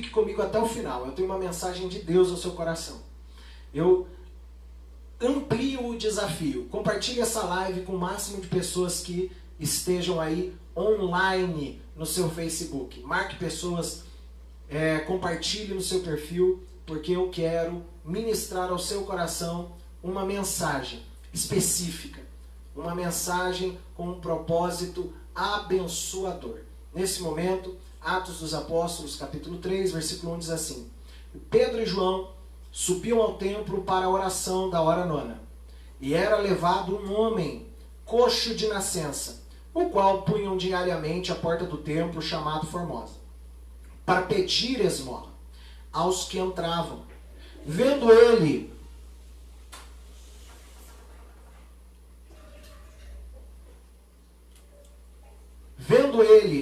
fique comigo até o final. Eu tenho uma mensagem de Deus ao seu coração. Eu amplio o desafio. Compartilhe essa live com o máximo de pessoas que estejam aí online no seu Facebook. Marque pessoas, compartilhe no seu perfil, porque eu quero ministrar ao seu coração uma mensagem específica. Uma mensagem com um propósito abençoador. Nesse momento, Atos dos Apóstolos, capítulo 3, versículo 1 diz assim: Pedro e João subiam ao templo para a oração da hora nona, e era levado um homem coxo de nascença, o qual punham diariamente à porta do templo chamado Formosa, para pedir esmola aos que entravam. Vendo ele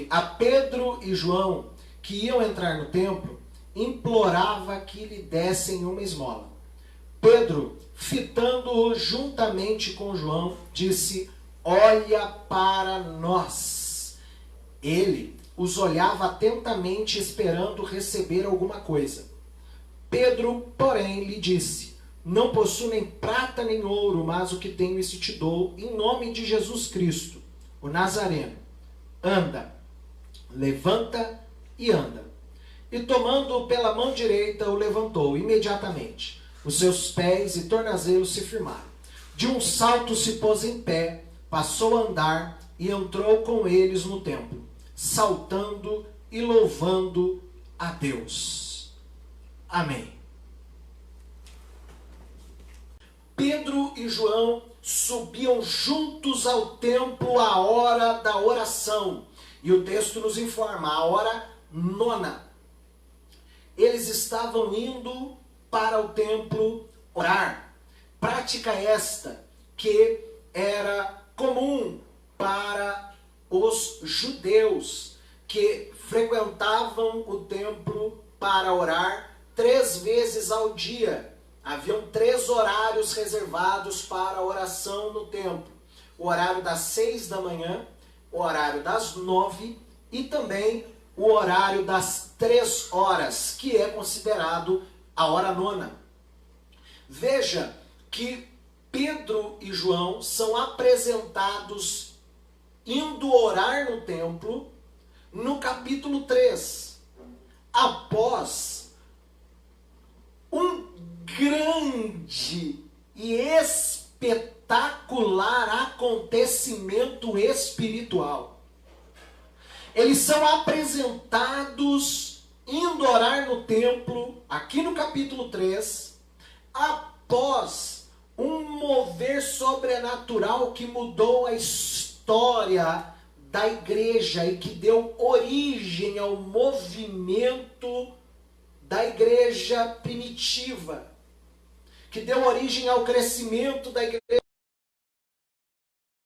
a Pedro e João, que iam entrar no templo, implorava que lhe dessem uma esmola. Pedro, fitando-o juntamente com João, disse: olha para nós. Ele os olhava atentamente, esperando receber alguma coisa. Pedro, porém, lhe disse: não possuo nem prata nem ouro, mas o que tenho isso te dou, em nome de Jesus Cristo, o Nazareno. Anda, levanta e anda. E tomando-o pela mão direita, o levantou imediatamente. Os seus pés e tornozelos se firmaram. De um salto se pôs em pé, passou a andar e entrou com eles no templo, saltando e louvando a Deus. Amém. Pedro e João subiam juntos ao templo à hora da oração. E o texto nos informa, a hora nona. Eles estavam indo para o templo orar. Prática esta que era comum para os judeus que frequentavam o templo para orar 3 vezes ao dia. Haviam 3 horários reservados para a oração no templo. O horário das 6 da manhã, o horário das 9 e também o horário das 3 horas, que é considerado a hora nona. Veja que Pedro e João são apresentados indo orar no templo no capítulo 3, após um grande e espetacular acontecimento espiritual. Eles são apresentados indo orar no templo, aqui no capítulo 3, após um mover sobrenatural que mudou a história da igreja e que deu origem ao movimento da igreja primitiva, que deu origem ao crescimento da igreja,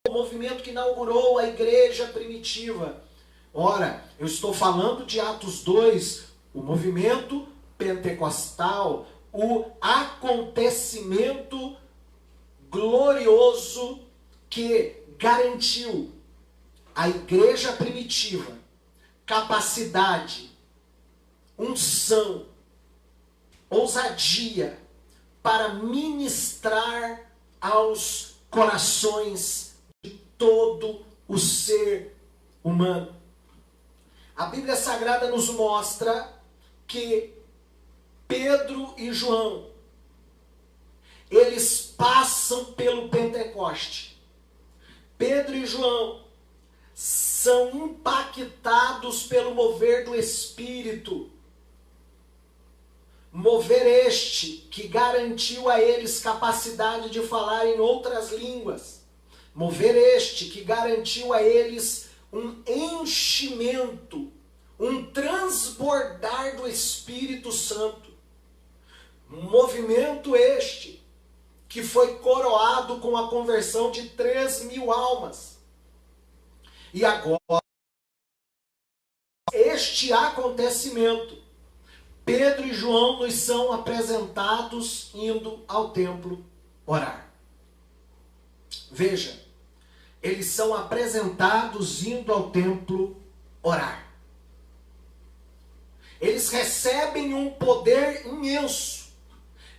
o movimento que inaugurou a igreja primitiva. Ora, eu estou falando de Atos 2, o movimento pentecostal, o acontecimento glorioso que garantiu à igreja primitiva capacidade, unção, ousadia para ministrar aos corações de todo o ser humano. A Bíblia Sagrada nos mostra que Pedro e João, eles passam pelo Pentecoste. Pedro e João são impactados pelo mover do Espírito. Mover este que garantiu a eles capacidade de falar em outras línguas. Mover este que garantiu a eles um enchimento, um transbordar do Espírito Santo. Um movimento este que foi coroado com a conversão de 3.000 almas. E agora, este acontecimento, Pedro e João nos são apresentados indo ao templo orar. Veja, eles são apresentados indo ao templo orar. Eles recebem um poder imenso,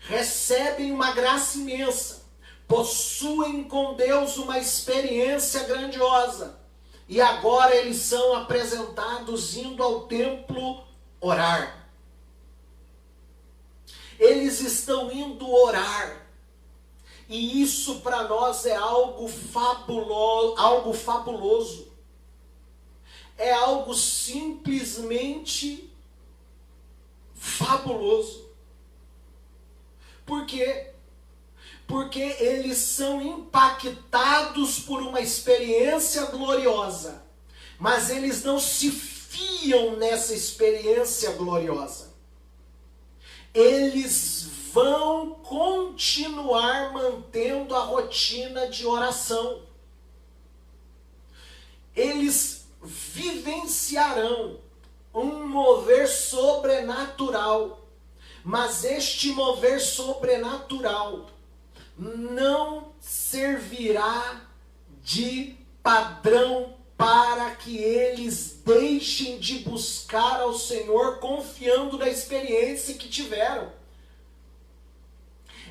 recebem uma graça imensa, possuem com Deus uma experiência grandiosa. E agora eles são apresentados indo ao templo orar. Eles estão indo orar. E isso para nós é algo fabuloso. É algo simplesmente fabuloso. Por quê? Porque eles são impactados por uma experiência gloriosa, mas eles não se fiam nessa experiência gloriosa. Eles vão continuar mantendo a rotina de oração. Eles vivenciarão um mover sobrenatural, mas este mover sobrenatural não servirá de padrão para que eles deixem de buscar ao Senhor confiando na experiência que tiveram.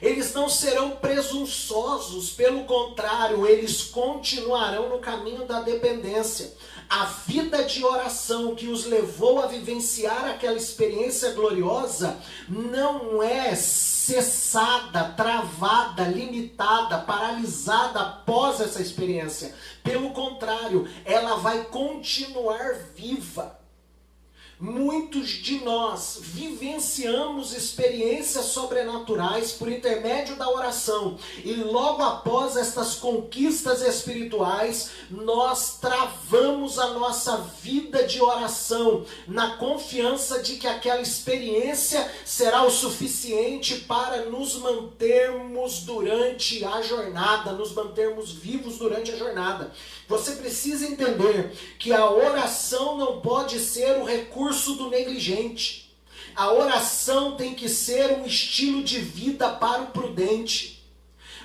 Eles não serão presunçosos, pelo contrário, eles continuarão no caminho da dependência. A vida de oração que os levou a vivenciar aquela experiência gloriosa não é cessada, travada, limitada, paralisada após essa experiência. Pelo contrário, ela vai continuar viva. Muitos de nós vivenciamos experiências sobrenaturais por intermédio da oração, e logo após estas conquistas espirituais, nós travamos a nossa vida de oração na confiança de que aquela experiência será o suficiente para nos mantermos durante a jornada, nos mantermos vivos durante a jornada. Você precisa entender que a oração não pode ser o recurso do negligente. A oração tem que ser um estilo de vida para o prudente.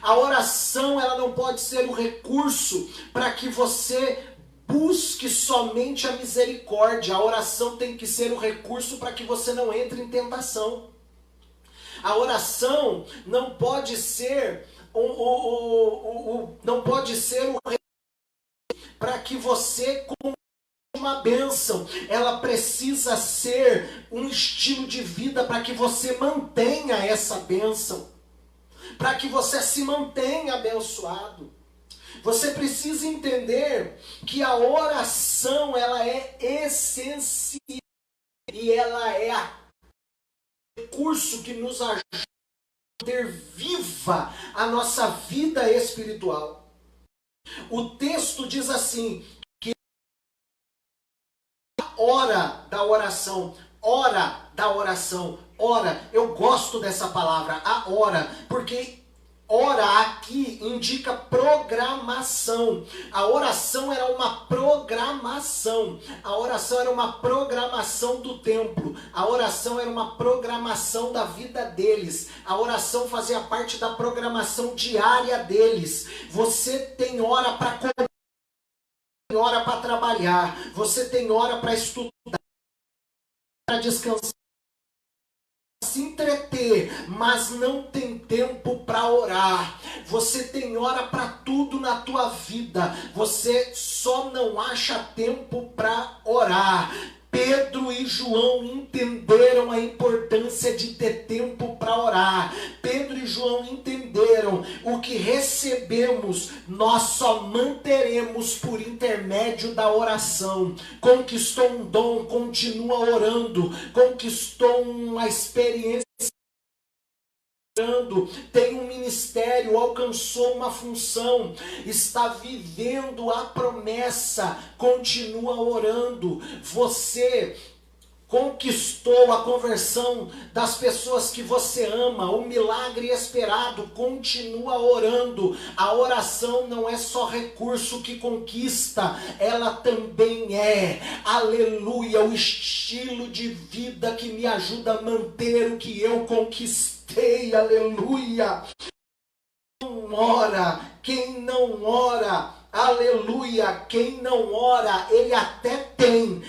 A oração, ela não pode ser o recurso para que você busque somente a misericórdia. A oração tem que ser o recurso para que você não entre em tentação. A oração não pode ser não pode ser o para que você conquiste uma bênção. Ela precisa ser um estilo de vida para que você mantenha essa bênção, para que você se mantenha abençoado. Você precisa entender que a oração, ela é essencial e ela é o recurso que nos ajuda a manter viva a nossa vida espiritual. O texto diz assim, que a hora da oração, eu gosto dessa palavra, a hora, porque hora aqui indica programação. A oração era uma programação. A oração era uma programação do templo. A oração era uma programação da vida deles. A oração fazia parte da programação diária deles. Você tem hora para comer, tem hora para trabalhar, você tem hora para estudar, para descansar, se entreter, mas não tem tempo para orar. Você tem hora para tudo na tua vida, você só não acha tempo para orar. Pedro e João entenderam a importância de ter tempo para orar. Pedro e João entenderam: o que recebemos, nós só manteremos por intermédio da oração. Conquistou um dom, continua orando. Conquistou uma experiência, tem um ministério, alcançou uma função, está vivendo a promessa, continua orando. Você conquistou a conversão das pessoas que você ama, o milagre esperado, continua orando. A oração não é só recurso que conquista, ela também é, aleluia, o estilo de vida que me ajuda a manter o que eu conquistei, aleluia. Quem não ora, aleluia, quem não ora, ele até tem,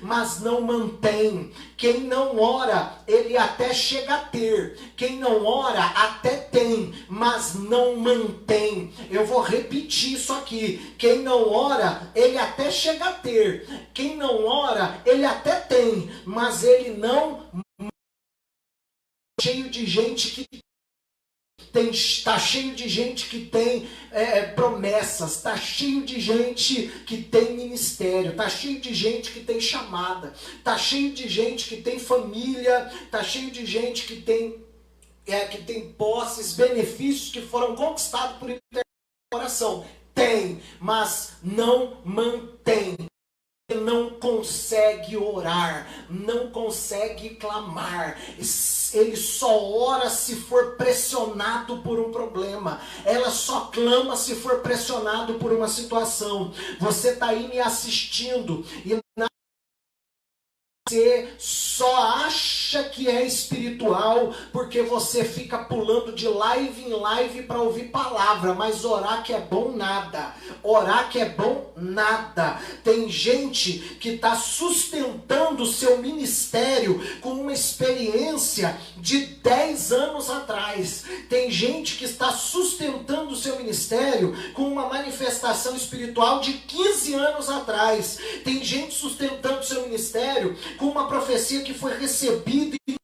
mas não mantém. Quem não ora, ele até chega a ter. Quem não ora, até tem, mas não mantém. Eu vou repetir isso aqui. Quem não ora, ele até chega a ter. Quem não ora, ele até tem, mas ele não. Cheio de gente que está cheio de gente que tem promessas, está cheio de gente que tem ministério, está cheio de gente que tem chamada, está cheio de gente que tem família, está cheio de gente que tem posses, benefícios que foram conquistados por coração. Tem, mas não mantém. Não consegue orar, não consegue clamar, ele só ora se for pressionado por um problema, ela só clama se for pressionado por uma situação. Você está aí me assistindo e você só acha que é espiritual porque você fica pulando de live em live para ouvir palavra, mas orar que é bom nada, orar que é bom nada. Tem gente que está sustentando o seu ministério com uma experiência de 10 anos atrás. Tem gente que está sustentando o seu ministério com uma manifestação espiritual de 15 anos atrás. Tem gente sustentando o seu ministério com uma profecia que foi recebida em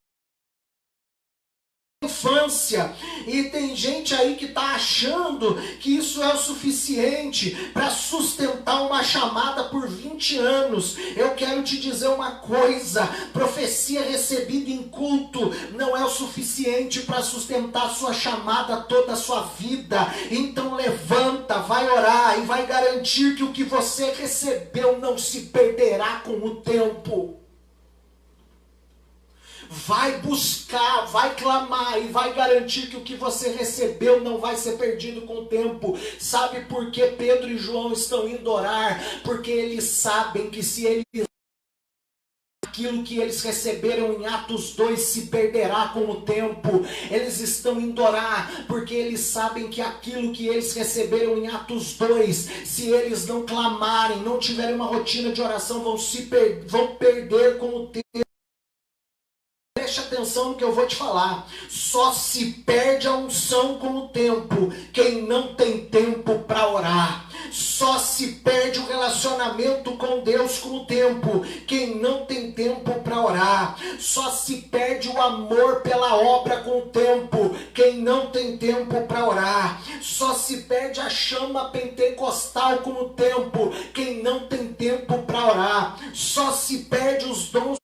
infância, e tem gente aí que está achando que isso é o suficiente para sustentar uma chamada por 20 anos. Eu quero te dizer uma coisa: profecia recebida em culto não é o suficiente para sustentar sua chamada toda a sua vida. Então levanta, vai orar e vai garantir que o que você recebeu não se perderá com o tempo. Vai buscar, vai clamar e vai garantir que o que você recebeu não vai ser perdido com o tempo. Sabe por que Pedro e João estão indo orar? Porque eles sabem que se eles aquilo que eles receberam em Atos 2 se perderá com o tempo. Eles estão indo orar porque eles sabem que aquilo que eles receberam em Atos 2, se eles não clamarem, não tiverem uma rotina de oração, vão perder com o tempo. Preste atenção no que eu vou te falar. Só se perde a unção com o tempo quem não tem tempo para orar. Só se perde o relacionamento com Deus com o tempo quem não tem tempo para orar. Só se perde o amor pela obra com o tempo quem não tem tempo para orar. Só se perde a chama pentecostal com o tempo quem não tem tempo para orar. Só se perde os dons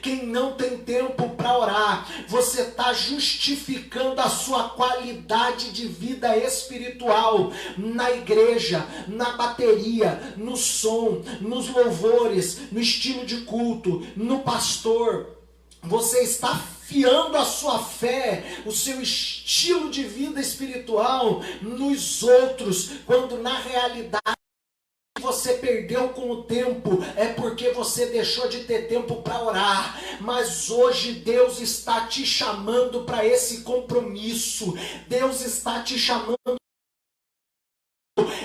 quem não tem tempo para orar. Você está justificando a sua qualidade de vida espiritual na igreja, na bateria, no som, nos louvores, no estilo de culto, no pastor. Você está fiando a sua fé, o seu estilo de vida espiritual nos outros, quando na realidade você perdeu com o tempo é porque você deixou de ter tempo para orar. Mas hoje Deus está te chamando para esse compromisso. Deus está te chamando.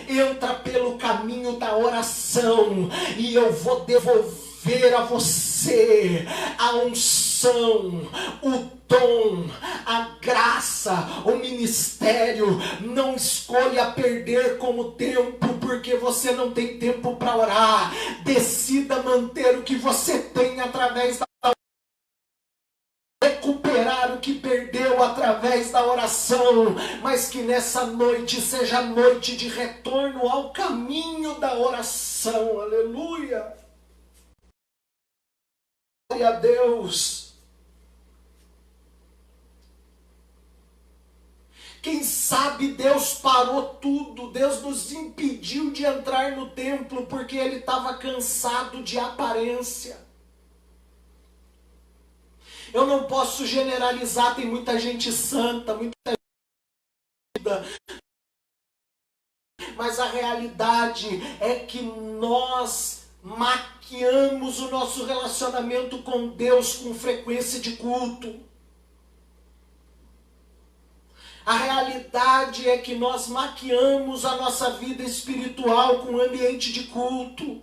Entra pelo caminho da oração e eu vou devolver a você a unção, o dom, a graça, o ministério. Não escolha perder com o tempo porque você não tem tempo para orar. Decida manter o que você tem através da recuperar o que perdeu através da oração, mas que nessa noite seja noite de retorno ao caminho da oração. Aleluia! Glória a Deus! Quem sabe Deus parou tudo, Deus nos impediu de entrar no templo porque Ele estava cansado de aparência. Eu não posso generalizar, tem muita gente santa, muita gente, mas a realidade é que nós maquiamos o nosso relacionamento com Deus com frequência de culto. A realidade é que nós maquiamos a nossa vida espiritual com um ambiente de culto.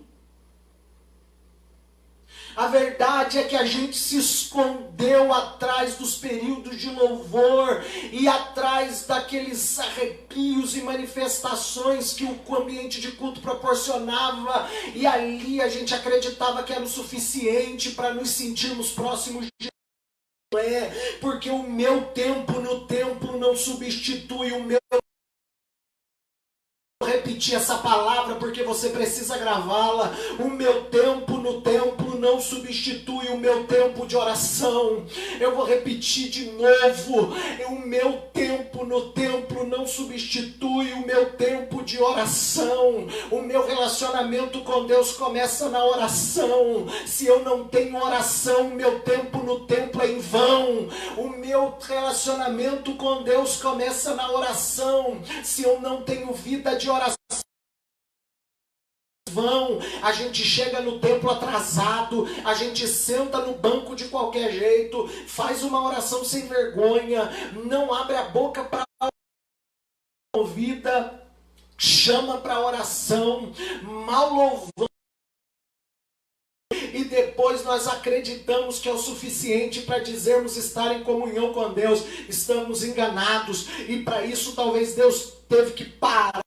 A verdade é que a gente se escondeu atrás dos períodos de louvor e atrás daqueles arrepios e manifestações que o ambiente de culto proporcionava, e ali a gente acreditava que era o suficiente para nos sentirmos próximos de Deus. Porque o meu tempo no templo não substitui o meu. Repetir essa palavra porque você precisa gravá-la. O meu tempo no templo não substitui o meu tempo de oração. Eu vou repetir de novo. O meu tempo no templo não substitui o meu tempo de oração. O meu relacionamento com Deus começa na oração. Se eu não tenho oração, meu tempo no templo é em vão. O meu relacionamento com Deus começa na oração. Se eu não tenho vida de oração, vão, a gente chega no templo atrasado, a gente senta no banco de qualquer jeito, faz uma oração sem vergonha, não abre a boca para convida, chama para oração, mal louvando, e depois nós acreditamos que é o suficiente para dizermos estar em comunhão com Deus. Estamos enganados, e para isso talvez Deus teve que parar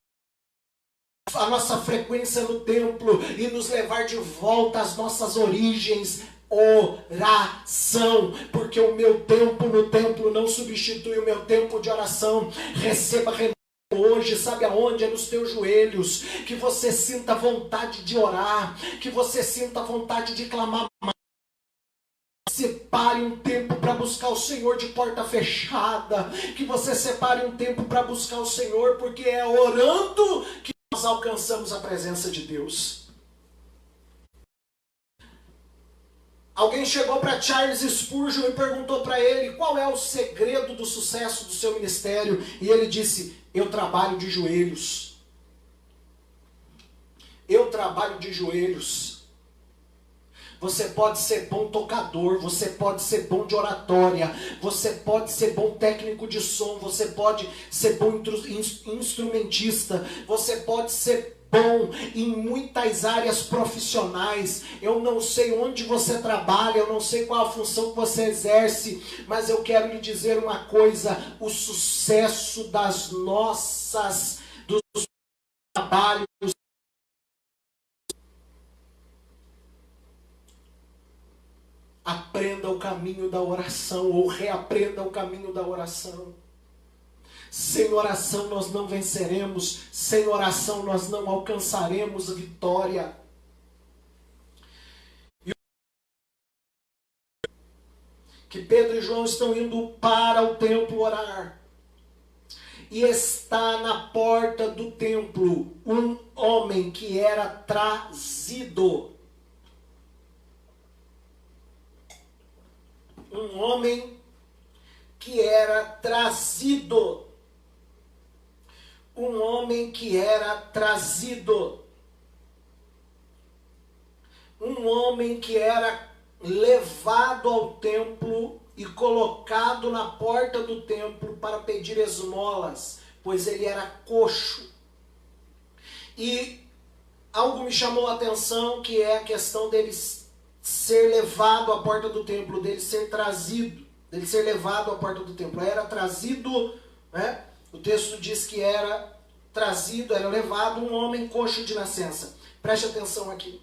a nossa frequência no templo e nos levar de volta às nossas origens. Oração, porque o meu tempo no templo não substitui o meu tempo de oração. Receba hoje, sabe aonde? É nos teus joelhos, que você sinta vontade de orar, que você sinta vontade de clamar. Separe um tempo para buscar o Senhor de porta fechada, que você separe um tempo para buscar o Senhor, porque é orando que nós alcançamos a presença de Deus. Alguém chegou para Charles Spurgeon e perguntou para ele qual é o segredo do sucesso do seu ministério, e ele disse: eu trabalho de joelhos. Eu trabalho de joelhos. Você pode ser bom tocador, você pode ser bom de oratória, você pode ser bom técnico de som, você pode ser bom instrumentista, você pode ser bom em muitas áreas profissionais. Eu não sei onde você trabalha, eu não sei qual a função que você exerce, mas eu quero lhe dizer uma coisa: o sucesso dos trabalhos, aprenda o caminho da oração, ou reaprenda o caminho da oração. Sem oração nós não venceremos, sem oração nós não alcançaremos a vitória. Que Pedro e João estão indo para o templo orar, e está na porta do templo um homem que era trazido. Um homem que era trazido. Um homem que era trazido. Um homem que era levado ao templo e colocado na porta do templo para pedir esmolas, pois ele era coxo. E algo me chamou a atenção, que é a questão deles ser levado à porta do templo, dele ser trazido, dele ser levado à porta do templo. Era trazido, né? O texto diz que era trazido, era levado um homem coxo de nascença. Preste atenção aqui.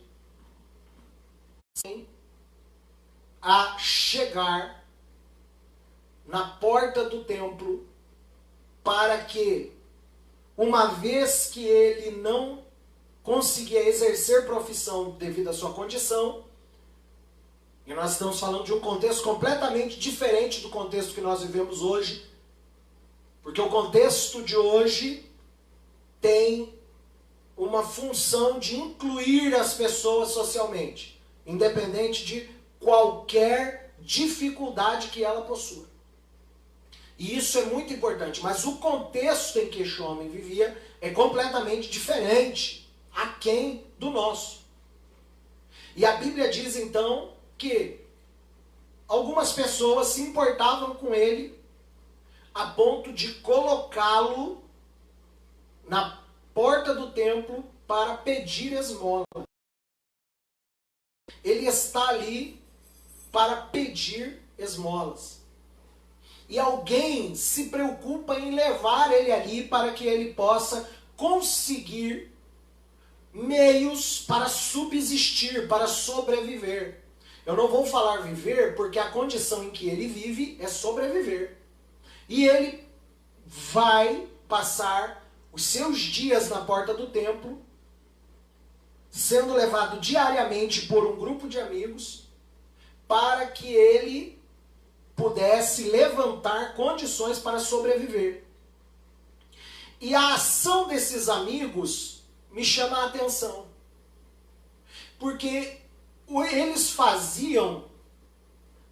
A chegar na porta do templo, para que, uma vez que ele não conseguia exercer profissão devido à sua condição, e nós estamos falando de um contexto completamente diferente do contexto que nós vivemos hoje, porque o contexto de hoje tem uma função de incluir as pessoas socialmente, independente de qualquer dificuldade que ela possua. E isso é muito importante, mas o contexto em que este homem vivia é completamente diferente, aquém do nosso. E a Bíblia diz então que algumas pessoas se importavam com ele a ponto de colocá-lo na porta do templo para pedir esmola. ele está ali para pedir esmolas. E alguém se preocupa em levar ele ali para que ele possa conseguir meios para subsistir, para sobreviver. Eu não vou falar viver, porque a condição em que ele vive é sobreviver. E ele vai passar os seus dias na porta do templo, sendo levado diariamente por um grupo de amigos, para que ele pudesse levantar condições para sobreviver. E a ação desses amigos me chama a atenção, porque eles faziam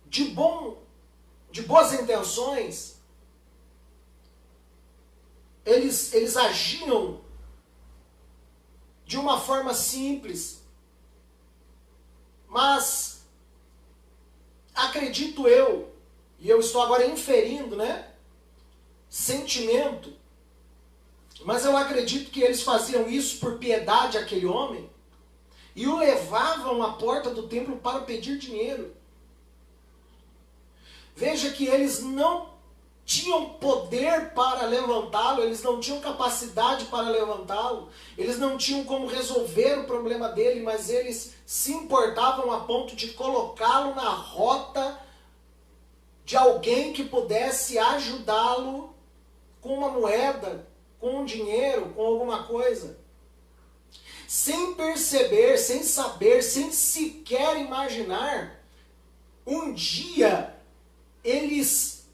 de boas intenções, eles agiam de uma forma simples, mas acredito eu, e eu estou agora inferindo, sentimento, mas eu acredito que eles faziam isso por piedade àquele homem e o levavam à porta do templo para pedir dinheiro. Veja que eles não tinham poder para levantá-lo, eles não tinham capacidade para levantá-lo, eles não tinham como resolver o problema dele, mas eles se importavam a ponto de colocá-lo na rota de alguém que pudesse ajudá-lo com uma moeda, com um dinheiro, com alguma coisa. Sem perceber, sem saber, sem sequer imaginar, um dia eles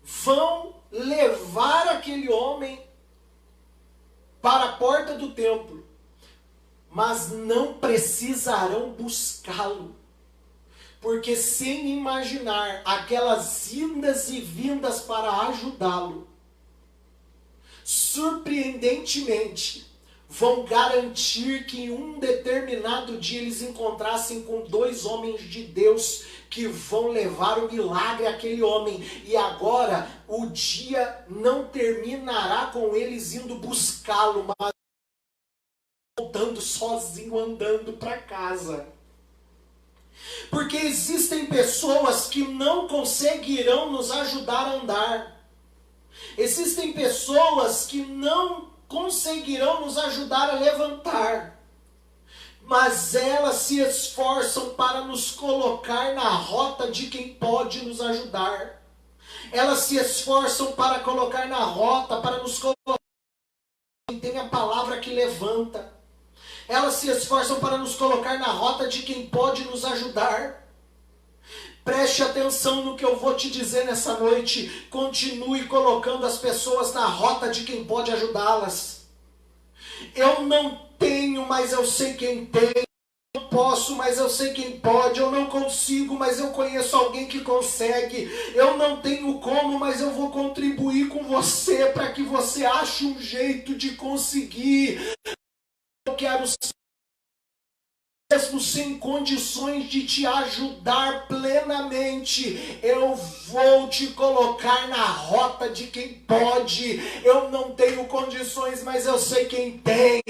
vão levar aquele homem para a porta do templo, mas não precisarão buscá-lo, porque sem imaginar aquelas indas e vindas para ajudá-lo, surpreendentemente, vão garantir que em um determinado dia eles encontrassem com 2 homens de Deus que vão levar o milagre àquele homem. E agora o dia não terminará com eles indo buscá-lo, mas voltando sozinho, andando para casa. Porque existem pessoas que não conseguirão nos ajudar a andar. Existem pessoas que não conseguirão nos ajudar a levantar, mas elas se esforçam para nos colocar na rota de quem pode nos ajudar. Elas se esforçam para colocar na rota, para nos colocar quem tem a palavra que levanta. Elas se esforçam para nos colocar na rota de quem pode nos ajudar. Preste atenção no que eu vou te dizer nessa noite. Continue colocando as pessoas na rota de quem pode ajudá-las. Eu não tenho, mas eu sei quem tem. Eu não posso, mas eu sei quem pode. Eu não consigo, mas eu conheço alguém que consegue. Eu não tenho como, mas eu vou contribuir com você para que você ache um jeito de conseguir. Eu quero ser, mesmo sem condições de te ajudar plenamente, eu vou te colocar na rota de quem pode. Eu não tenho condições, mas eu sei quem tem.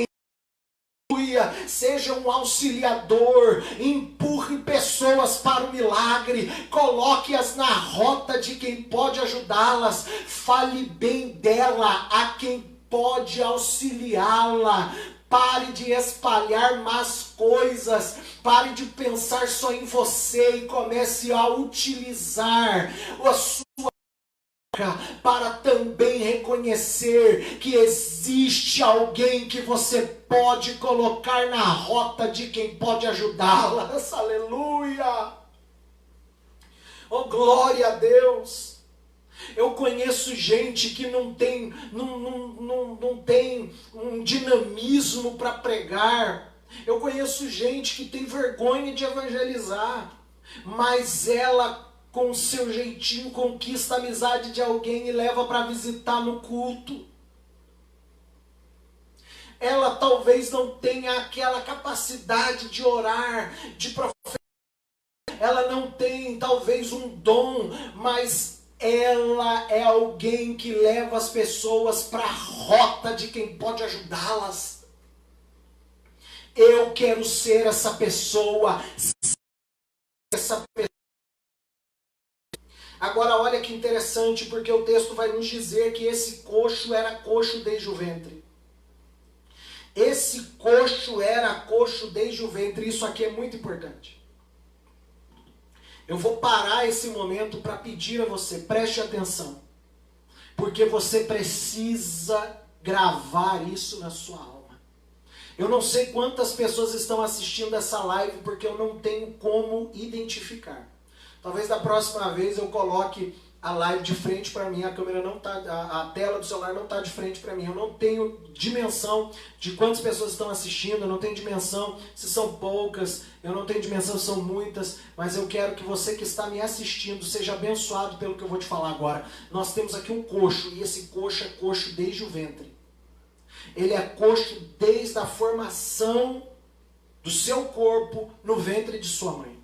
Seja um auxiliador, empurre pessoas para o milagre, coloque-as na rota de quem pode ajudá-las, fale bem dela a quem pode auxiliá-la. Pare de espalhar más coisas, pare de pensar só em você e comece a utilizar a sua boca para também reconhecer que existe alguém que você pode colocar na rota de quem pode ajudá-las. Aleluia! Oh, glória a Deus! Eu conheço gente que não tem um dinamismo para pregar. Eu conheço gente que tem vergonha de evangelizar, mas ela, com seu jeitinho, conquista a amizade de alguém e leva para visitar no culto. Ela talvez não tenha aquela capacidade de orar, de profetizar. Ela não tem talvez um dom, mas ela é alguém que leva as pessoas para a rota de quem pode ajudá-las. Eu quero ser essa pessoa. essa pessoa. Agora olha que interessante, porque o texto vai nos dizer que esse coxo era coxo desde o ventre. Esse coxo era coxo desde o ventre. Isso aqui é muito importante. Eu vou parar esse momento para pedir a você, preste atenção. Porque você precisa gravar isso na sua alma. Eu não sei quantas pessoas estão assistindo essa live porque eu não tenho como identificar. Talvez da próxima vez eu coloque a live de frente para mim, a câmera não tá, a tela do celular não está de frente para mim. Eu não tenho dimensão de quantas pessoas estão assistindo, eu não tenho dimensão se são poucas, eu não tenho dimensão se são muitas, mas eu quero que você que está me assistindo seja abençoado pelo que eu vou te falar agora. Nós temos aqui um coxo, e esse coxo é coxo desde o ventre. Ele é coxo desde a formação do seu corpo no ventre de sua mãe.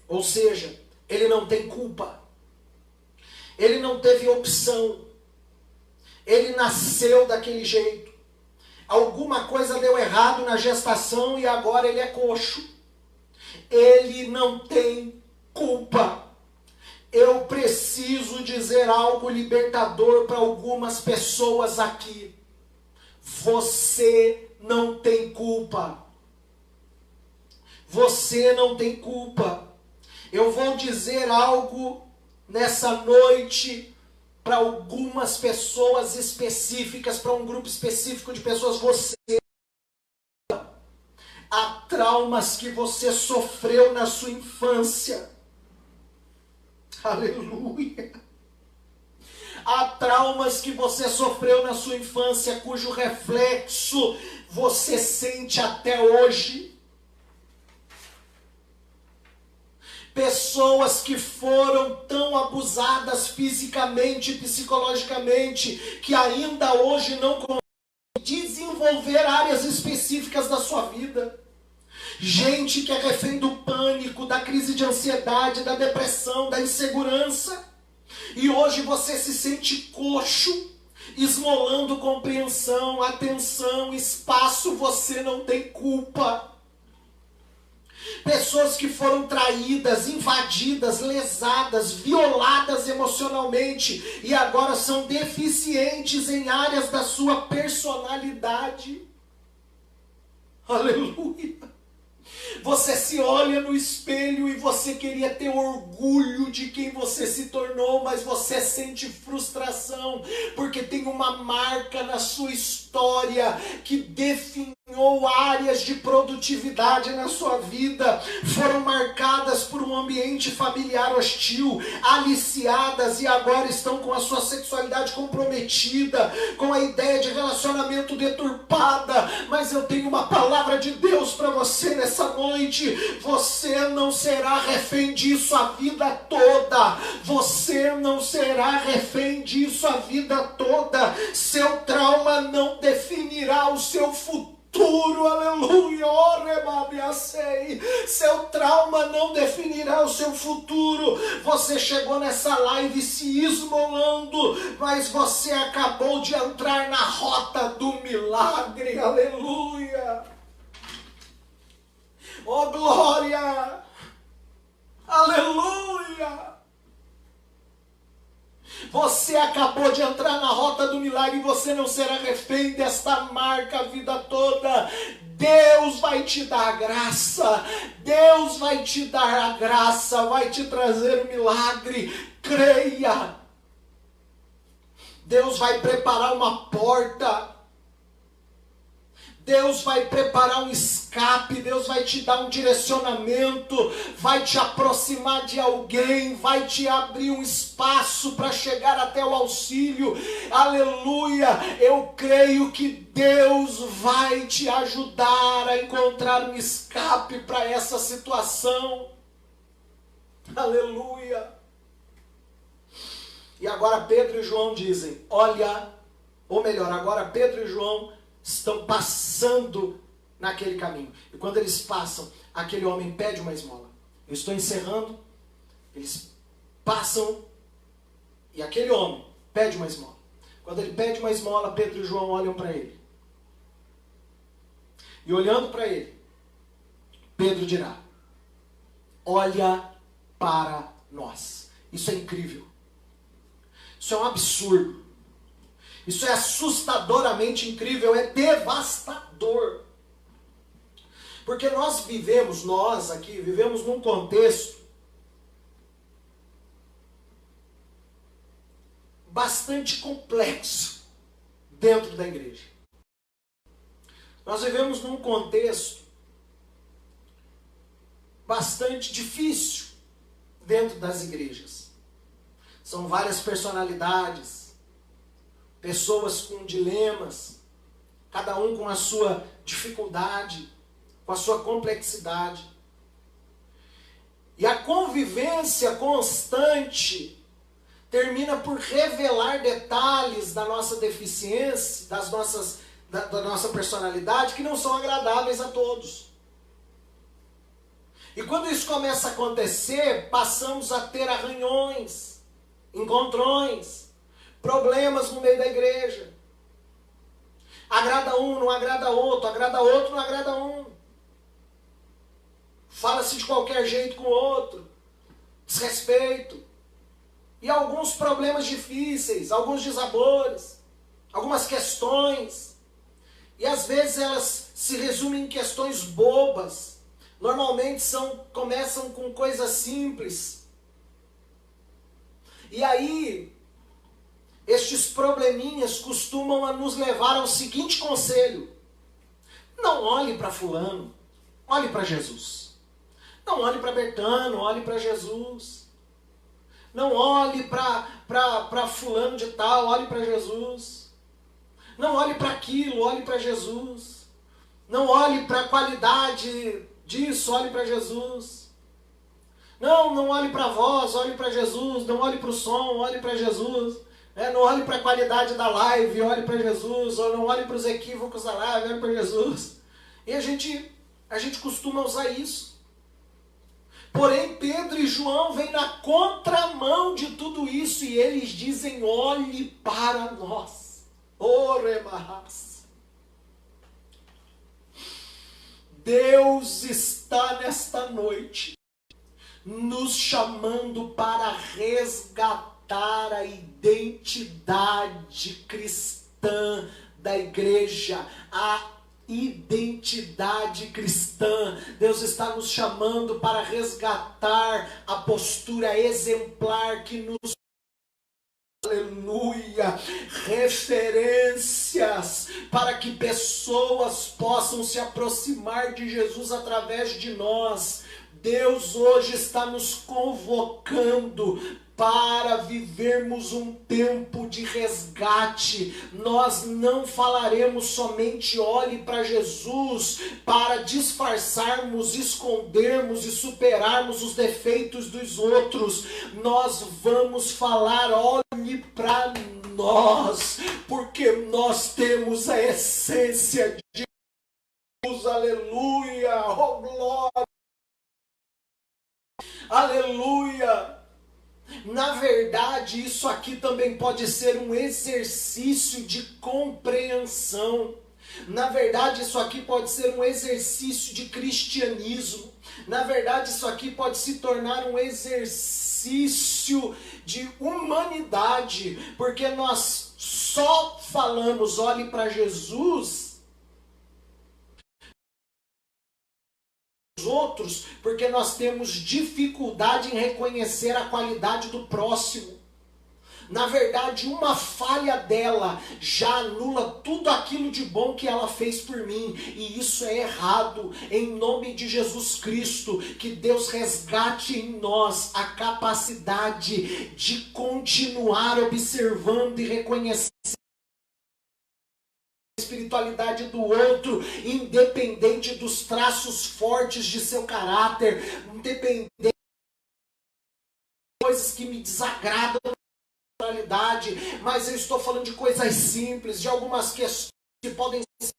Ou seja, ele não tem culpa. Ele não teve opção. Ele nasceu daquele jeito. Alguma coisa deu errado na gestação e agora ele é coxo. Ele não tem culpa. Eu preciso dizer algo libertador para algumas pessoas aqui. Você não tem culpa. Você não tem culpa. Eu vou dizer algo nessa noite para algumas pessoas específicas, para um grupo específico de pessoas. Você, há traumas que você sofreu na sua infância. Aleluia. Há traumas que você sofreu na sua infância, cujo reflexo você sente até hoje. Pessoas que foram tão abusadas fisicamente e psicologicamente, que ainda hoje não conseguem desenvolver áreas específicas da sua vida. Gente que é refém do pânico, da crise de ansiedade, da depressão, da insegurança. E hoje você se sente coxo, esmolando compreensão, atenção, espaço, você não tem culpa. Pessoas que foram traídas, invadidas, lesadas, violadas emocionalmente e agora são deficientes em áreas da sua personalidade. Aleluia. Você se olha no espelho e você queria ter orgulho de quem você se tornou, mas você sente frustração, porque tem uma marca na sua história que definhou áreas de produtividade na sua vida, foram marcadas por um ambiente familiar hostil, aliciadas e agora estão com a sua sexualidade comprometida, com a ideia de relacionamento deturpada. Mas eu tenho uma palavra de Deus para você nessa noite. Você não será refém disso a vida toda. Você não será refém disso a vida toda. Seu trauma não definirá o seu futuro. Aleluia, seu trauma não definirá o seu futuro. Você chegou nessa live se esmolando, mas você acabou de entrar na rota do milagre. Aleluia, oh glória, aleluia. Você acabou de entrar na rota do milagre e você não será refém desta marca a vida toda. Deus vai te dar a graça. Deus vai te dar a graça, vai te trazer o milagre. Creia. Deus vai preparar uma porta. Deus vai preparar um escape, Deus vai te dar um direcionamento, vai te aproximar de alguém, vai te abrir um espaço para chegar até o auxílio. Aleluia! Eu creio que Deus vai te ajudar a encontrar um escape para essa situação. Aleluia! E agora Pedro e João dizem, olha, ou melhor, agora Pedro e João estão passando naquele caminho. E quando eles passam, aquele homem pede uma esmola. Eu estou encerrando. Eles passam e aquele homem pede uma esmola. Quando ele pede uma esmola, Pedro e João olham para ele. E olhando para ele, Pedro dirá, olha para nós. Isso é incrível. Isso é um absurdo. Isso é assustadoramente incrível, é devastador. Porque nós aqui vivemos num contexto bastante complexo dentro da igreja. Nós vivemos num contexto bastante difícil dentro das igrejas. São várias personalidades, pessoas com dilemas, cada um com a sua dificuldade, com a sua complexidade. E a convivência constante termina por revelar detalhes da nossa deficiência, da nossa personalidade, que não são agradáveis a todos. E quando isso começa a acontecer, passamos a ter arranhões, encontrões, problemas no meio da igreja. Agrada um, não agrada outro, agrada outro, não agrada um. Fala-se de qualquer jeito com o outro, desrespeito. E alguns problemas difíceis, alguns desabores, algumas questões. E às vezes elas se resumem em questões bobas. Normalmente começam com coisas simples. E aí, estes probleminhas costumam a nos levar ao seguinte conselho: não olhe para fulano, olhe para Jesus. Não olhe para Bertano, olhe para Jesus. Não olhe para fulano de tal, olhe para Jesus. Não olhe para aquilo, olhe para Jesus. Não olhe para a qualidade disso, olhe para Jesus. Não olhe para a voz, olhe para Jesus. Não olhe para o som, olhe para Jesus. Não olhe para a qualidade da live, olhe para Jesus. Ou não olhe para os equívocos da live, olhe para Jesus. E a gente costuma usar isso. Porém, Pedro e João vêm na contramão de tudo isso e eles dizem: olhe para nós. Oremarras. Deus está nesta noite nos chamando para resgatar a identidade cristã da igreja, a identidade cristã. Deus está nos chamando para resgatar a postura exemplar que nos, aleluia, referências para que pessoas possam se aproximar de Jesus através de nós. Deus hoje está nos convocando para vivermos um tempo de resgate. Nós não falaremos somente olhe para Jesus para disfarçarmos, escondermos e superarmos os defeitos dos outros. Nós vamos falar olhe para nós, porque nós temos a essência de Jesus. Aleluia, oh glória, aleluia. Na verdade, isso aqui também pode ser um exercício de compreensão. Na verdade, isso aqui pode ser um exercício de cristianismo. Na verdade, isso aqui pode se tornar um exercício de humanidade, porque nós só falamos olhe para Jesus outros, porque nós temos dificuldade em reconhecer a qualidade do próximo. Na verdade, uma falha dela já anula tudo aquilo de bom que ela fez por mim, e isso é errado. Em nome de Jesus Cristo, que Deus resgate em nós a capacidade de continuar observando e reconhecendo espiritualidade do outro, independente dos traços fortes de seu caráter, independente de coisas que me desagradam na espiritualidade, mas eu estou falando de coisas simples, de algumas questões que podem ser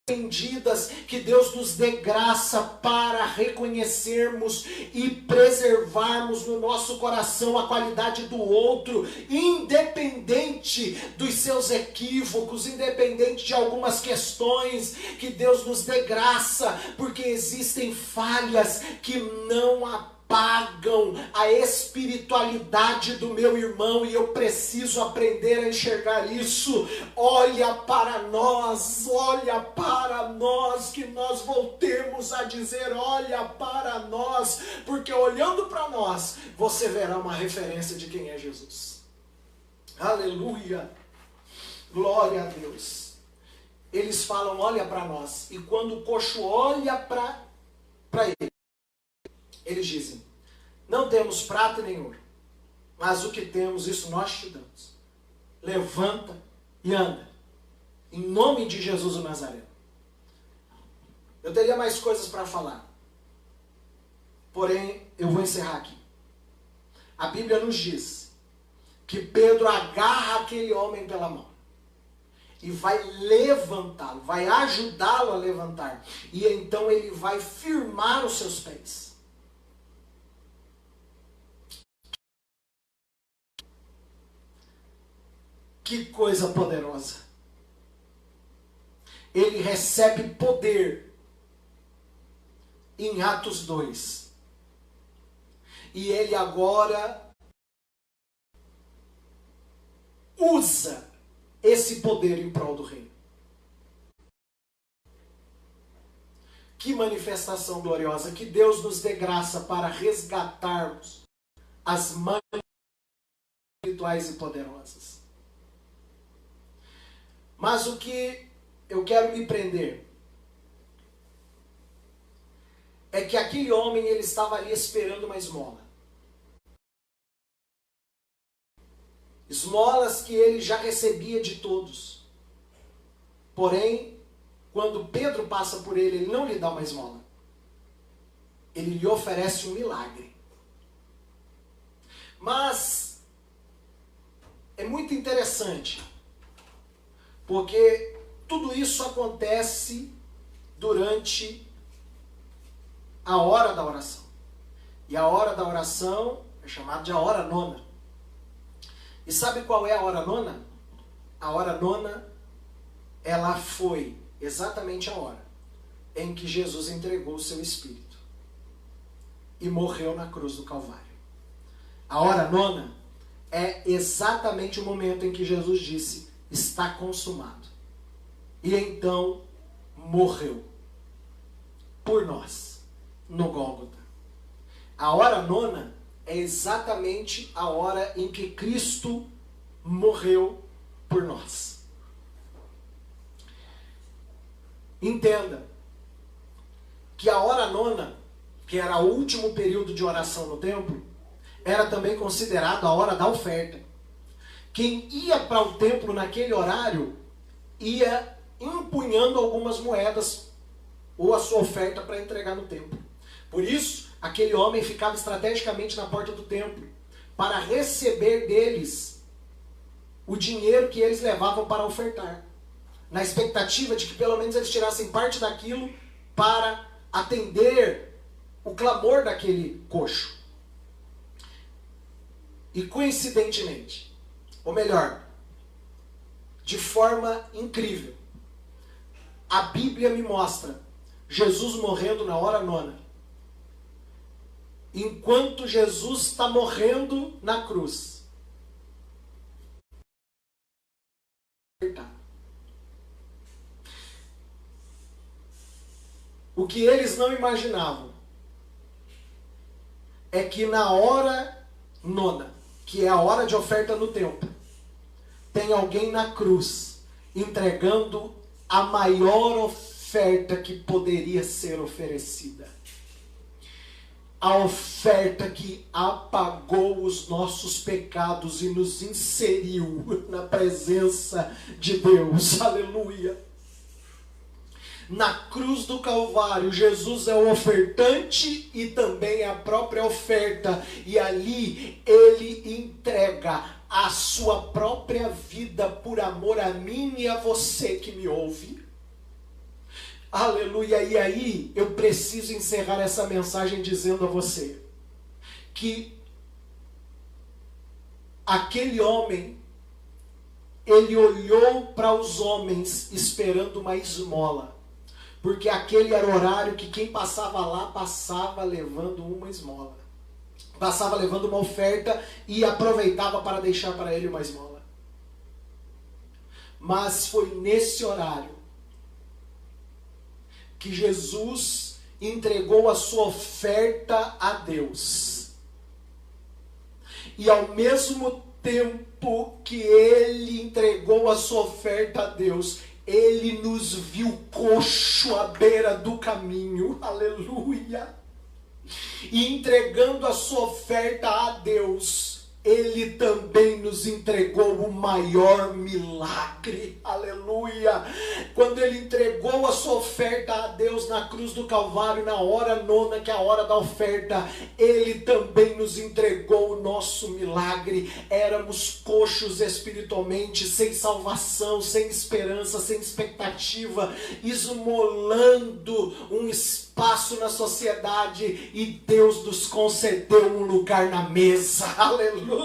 arrependidas, que Deus nos dê graça para reconhecermos e preservarmos no nosso coração a qualidade do outro, independente dos seus equívocos, independente de algumas questões, que Deus nos dê graça, porque existem falhas que não apagam a espiritualidade do meu irmão, e eu preciso aprender a enxergar isso. Olha para nós, que nós voltemos a dizer: olha para nós, porque olhando para nós, você verá uma referência de quem é Jesus. Aleluia, glória a Deus. Eles falam: olha para nós, e quando o coxo olha para ele, eles dizem: não temos prata nem ouro, mas o que temos, isso nós te damos. Levanta e anda, em nome de Jesus o Nazareno. Eu teria mais coisas para falar, porém eu vou encerrar aqui. A Bíblia nos diz que Pedro agarra aquele homem pela mão e vai levantá-lo, vai ajudá-lo a levantar, e então ele vai firmar os seus pés. Que coisa poderosa! Ele recebe poder em Atos 2. E ele agora usa esse poder em prol do reino. Que manifestação gloriosa! Que Deus nos dê graça para resgatarmos as mãos espirituais e poderosas. Mas o que eu quero me prender é que aquele homem, ele estava ali esperando uma esmola. Esmolas que ele já recebia de todos. Porém, quando Pedro passa por ele, ele não lhe dá uma esmola. Ele lhe oferece um milagre. Mas é muito interessante, porque tudo isso acontece durante a hora da oração. E a hora da oração é chamada de a hora nona. E sabe qual é a hora nona? A hora nona, ela foi exatamente a hora em que Jesus entregou o seu Espírito e morreu na cruz do Calvário. A hora nona é exatamente o momento em que Jesus disse: está consumado. E então morreu por nós no Gólgota. A hora nona é exatamente a hora em que Cristo morreu por nós. Entenda que a hora nona, que era o último período de oração no templo, era também considerado a hora da oferta. Quem ia para o templo naquele horário ia empunhando algumas moedas ou a sua oferta para entregar no templo. Por isso, aquele homem ficava estrategicamente na porta do templo para receber deles o dinheiro que eles levavam para ofertar, na expectativa de que pelo menos eles tirassem parte daquilo para atender o clamor daquele coxo. E coincidentemente, ou melhor, de forma incrível, a Bíblia me mostra Jesus morrendo na hora nona. Enquanto Jesus está morrendo na cruz, o que eles não imaginavam é que na hora nona, que é a hora de oferta no templo, tem alguém na cruz entregando a maior oferta que poderia ser oferecida. A oferta que apagou os nossos pecados e nos inseriu na presença de Deus. Aleluia! Na cruz do Calvário, Jesus é o ofertante e também a própria oferta. E ali ele entrega a sua própria vida por amor a mim e a você que me ouve. Aleluia. E aí eu preciso encerrar essa mensagem dizendo a você que aquele homem, ele olhou para os homens esperando uma esmola, porque aquele era o horário que quem passava lá passava levando uma esmola, passava levando uma oferta e aproveitava para deixar para ele uma esmola. Mas foi nesse horário que Jesus entregou a sua oferta a Deus. E ao mesmo tempo que ele entregou a sua oferta a Deus, ele nos viu coxo à beira do caminho. Aleluia! E entregando a sua oferta a Deus, ele também nos entregou o maior milagre. Aleluia! Quando ele entregou a sua oferta a Deus na cruz do Calvário, na hora nona, que é a hora da oferta, ele também nos entregou o nosso milagre. Éramos coxos espiritualmente, sem salvação, sem esperança, sem expectativa, esmolando um espaço na sociedade, e Deus nos concedeu um lugar na mesa. Aleluia!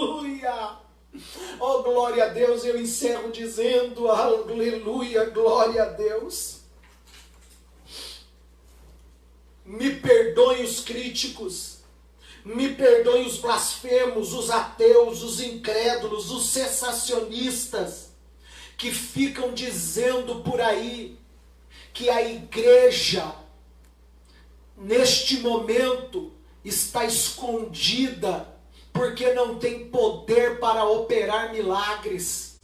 Oh, glória a Deus. Eu encerro dizendo, aleluia, glória a Deus. Me perdoem os críticos, me perdoem os blasfemos, os ateus, os incrédulos, os sensacionistas, que ficam dizendo por aí que a igreja neste momento está escondida porque não tem poder para operar milagres.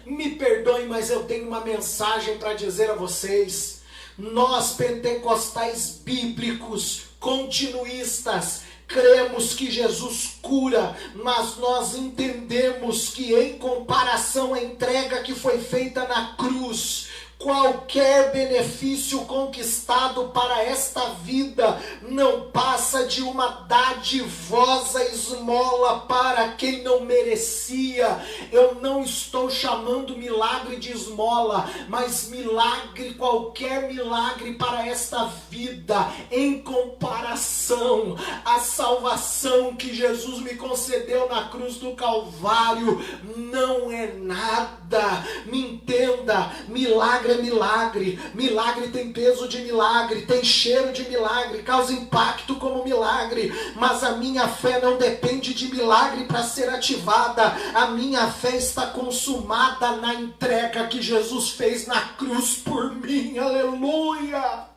Me perdoem, mas eu tenho uma mensagem para dizer a vocês. Nós, pentecostais bíblicos, continuistas, cremos que Jesus cura, mas nós entendemos que, em comparação à entrega que foi feita na cruz, qualquer benefício conquistado para esta vida não passa de uma dadivosa esmola para quem não merecia. Eu não estou chamando milagre de esmola, mas milagre, qualquer milagre para esta vida, em comparação à salvação que Jesus me concedeu na cruz do Calvário, não é nada. Me entenda, milagre é milagre. Milagre tem peso de milagre, tem cheiro de milagre, causa impacto como milagre. Mas a minha fé não depende de milagre para ser ativada. A minha fé está consumada na entrega que Jesus fez na cruz por mim. Aleluia!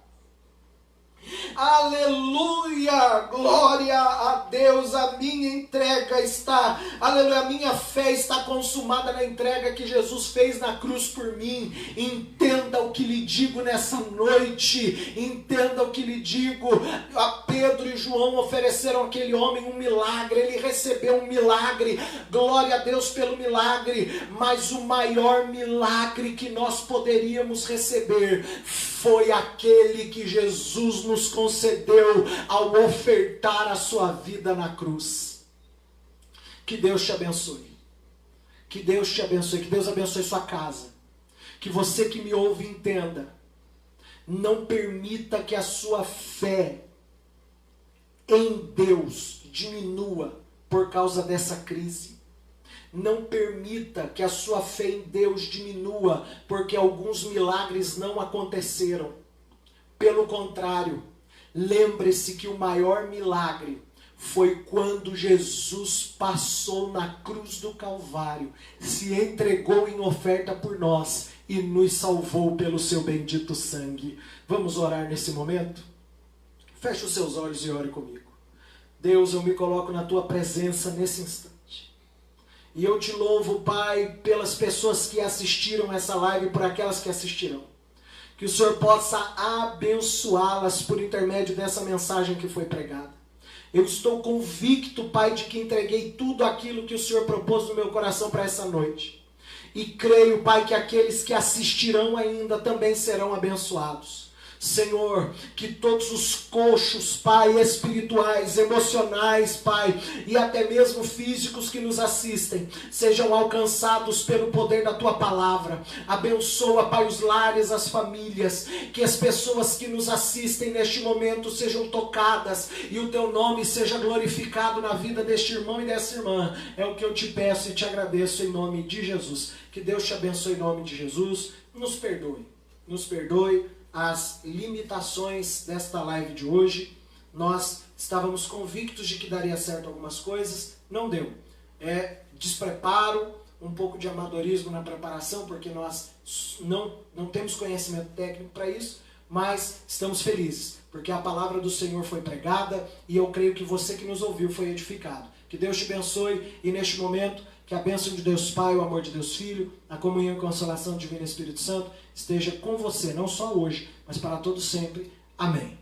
Aleluia, glória a Deus. A minha entrega está, aleluia, a minha fé está consumada na entrega que Jesus fez na cruz por mim. Entenda o que lhe digo nessa noite, entenda o que lhe digo. A Pedro e João ofereceram àquele homem um milagre, ele recebeu um milagre, glória a Deus pelo milagre, mas o maior milagre que nós poderíamos receber foi aquele que Jesus nos concedeu ao ofertar a sua vida na cruz. Que Deus te abençoe. Que Deus te abençoe. Que Deus abençoe sua casa. Que você que me ouve entenda. Não permita que a sua fé em Deus diminua por causa dessa crise. Não permita que a sua fé em Deus diminua porque alguns milagres não aconteceram. Pelo contrário, lembre-se que o maior milagre foi quando Jesus passou na cruz do Calvário, se entregou em oferta por nós e nos salvou pelo seu bendito sangue. Vamos orar nesse momento? Feche os seus olhos e ore comigo. Deus, eu me coloco na tua presença nesse instante. E eu te louvo, Pai, pelas pessoas que assistiram essa live e por aquelas que assistirão. Que o Senhor possa abençoá-las por intermédio dessa mensagem que foi pregada. Eu estou convicto, Pai, de que entreguei tudo aquilo que o Senhor propôs no meu coração para essa noite. E creio, Pai, que aqueles que assistirão ainda também serão abençoados. Senhor, que todos os coxos, Pai, espirituais, emocionais, Pai, e até mesmo físicos que nos assistem, sejam alcançados pelo poder da Tua palavra. Abençoa, Pai, os lares, as famílias, que as pessoas que nos assistem neste momento sejam tocadas e o Teu nome seja glorificado na vida deste irmão e dessa irmã. É o que eu te peço e te agradeço em nome de Jesus. Que Deus te abençoe em nome de Jesus. Nos perdoe as limitações desta live de hoje. Nós estávamos convictos de que daria certo algumas coisas, não deu. É despreparo, um pouco de amadorismo na preparação, porque nós não temos conhecimento técnico para isso, mas estamos felizes, porque a palavra do Senhor foi pregada e eu creio que você que nos ouviu foi edificado. Que Deus te abençoe e neste momento, que a bênção de Deus Pai, o amor de Deus Filho, a comunhão e consolação do Divino Espírito Santo esteja com você, não só hoje, mas para todo sempre. Amém.